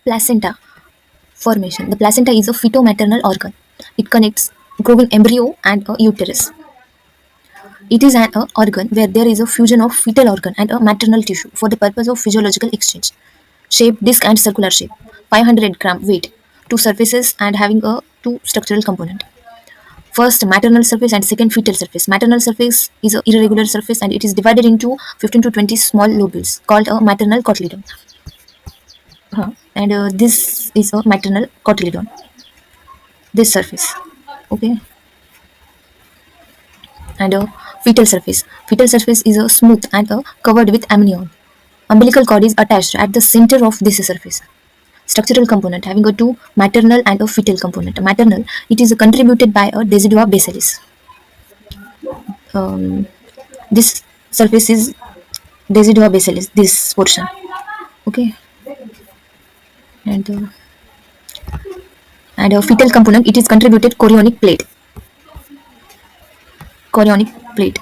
Placenta formation. The placenta is a feto-maternal organ. It connects growing embryo and a uterus. It is an organ where there is a fusion of fetal organ and a maternal tissue for the purpose of physiological exchange. Shape, disc and circular shape. 500-gram weight. Two surfaces and having a two structural component. First, maternal surface and second, fetal surface. Maternal surface is an irregular surface and it is divided into 15 to 20 small lobules called a maternal cotyledon. And this is a maternal cotyledon. This surface. Okay. And a fetal surface. Fetal surface is a smooth and covered with amnion. Umbilical cord is attached at the center of this surface. Structural component having a two maternal and a fetal component. Maternal, it is contributed by a decidua basalis. This surface is decidua basalis, this portion. Okay. And a fetal component, it is contributed chorionic plate. Chorionic plate.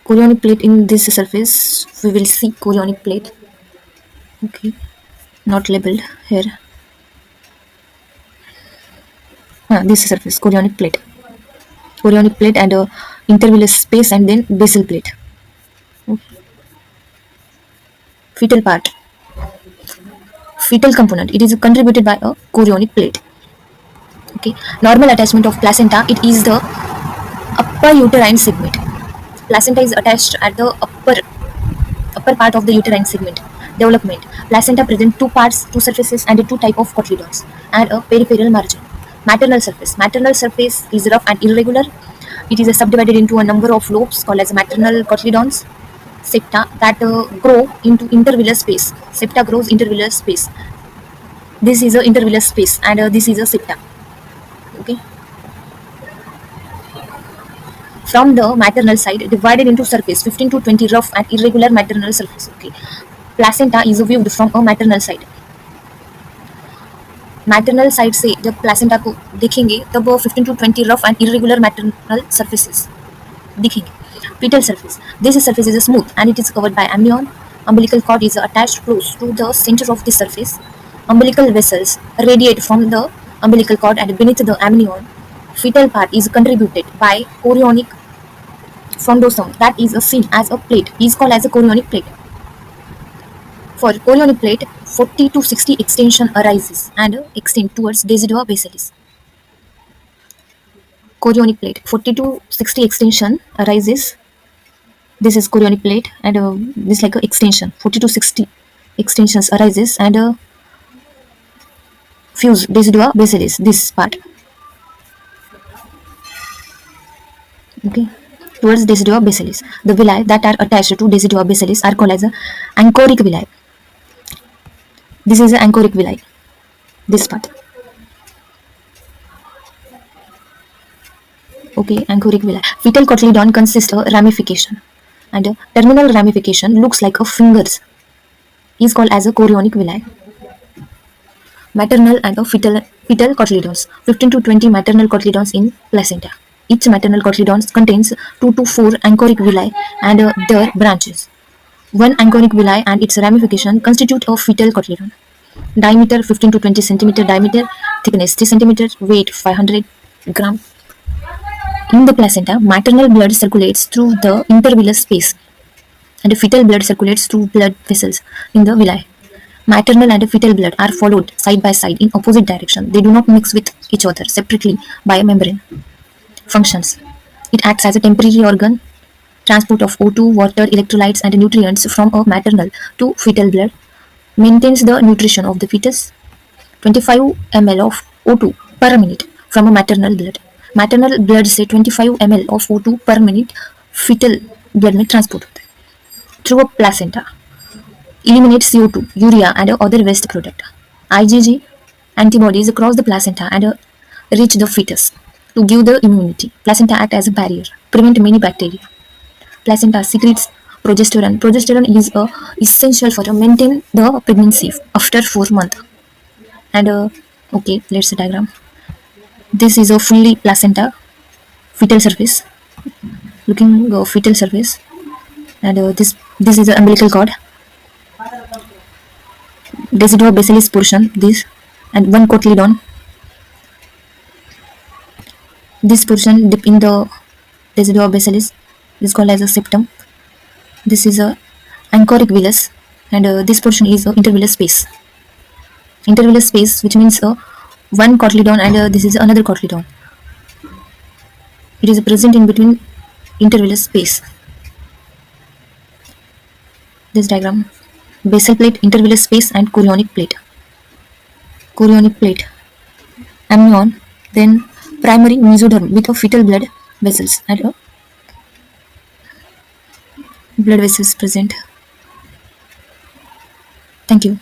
Chorionic plate in this surface, we will see chorionic plate. Okay, not labeled here. This surface, chorionic plate. Chorionic plate and intervillous space and then basal plate. Okay. Fetal part. Fetal component, it is contributed by a chorionic plate. Okay, normal attachment of placenta, it is the upper uterine segment. Placenta is attached at the upper part of the uterine segment. Development. Placenta present two parts, two surfaces and two type of cotyledons and a peripheral margin. Maternal surface. Maternal surface is rough and irregular. It is subdivided into a number of lobes called as maternal cotyledons. Septa that grow into intervillous space. Septa grows intervillous space. This is a intervillous space and this is a septa. Okay. From the maternal side, divided into surface 15 to 20 rough and irregular maternal surface. Okay. Placenta is viewed from a maternal side. Maternal side से जब placenta को देखेंगे तब वो 15 to 20 rough and irregular maternal surfaces दिखेंगे. Fetal surface. This surface is smooth and it is covered by amnion. Umbilical cord is attached close to the center of this surface. Umbilical vessels radiate from the umbilical cord and beneath the amnion. Fetal part is contributed by chorionic frondosome that is seen as a plate, is called as a chorionic plate. For chorionic plate, 40 to 60 extension arises and extend towards decidua basalis. Chorionic plate, 40 to 60 extension arises. This is chorionic plate and this like a extension, 40 to 60 extensions arises and fuse decidua basalis, this part. Okay, towards decidua basalis. The villi that are attached to decidua basalis are called as anchoric villi. This is an anchoric villi, this part. Okay, anchoric villi. Fetal cotyledon consists of ramification and terminal ramification looks like a fingers, is called as a chorionic villi. Maternal and fetal cotyledons. 15 to 20 maternal cotyledons in placenta. Each maternal cotyledon contains 2 to 4 anchoric villi and their branches. One anchoric villi and its ramification constitute a fetal cotyledon. Diameter 15 to 20 cm diameter, thickness 3 cm, weight 500 gram. In the placenta, maternal blood circulates through the intervillous space and fetal blood circulates through blood vessels in the villi. Maternal and fetal blood are followed side by side in opposite direction. They do not mix with each other separately by a membrane. Functions. It acts as a temporary organ. Transport of O2, water, electrolytes and nutrients from a maternal to fetal blood. Maintains the nutrition of the fetus. 25 ml of O2 per minute from a maternal blood. Maternal blood से 25 ml of O2 per minute fetal blood में transport होता है through a placenta. Eliminates CO2, urea and other waste product. IgG antibodies cross the placenta and reach the fetus to give the immunity. Placenta act as a barrier, prevent many bacteria. Placenta secretes progesterone. Progesterone is essential for maintain the pregnancy after 4 months. And okay, let's see diagram. This is a fully placenta fetal surface. Looking fetal surface, and this is the umbilical cord. deciduobasalis portion, this, and one cotyledon. This portion dip in the deciduobasalis is called as a septum. This is a anchoric villus, and this portion is intervillus space. Intervillus space, which means one cotyledon, and this is another cotyledon. It is present in between intervillus space. This diagram: basal plate, intervillus space, and chorionic plate. Chorionic plate, amnion, then primary mesoderm with a fetal blood vessels and blood vessels present. Thank you.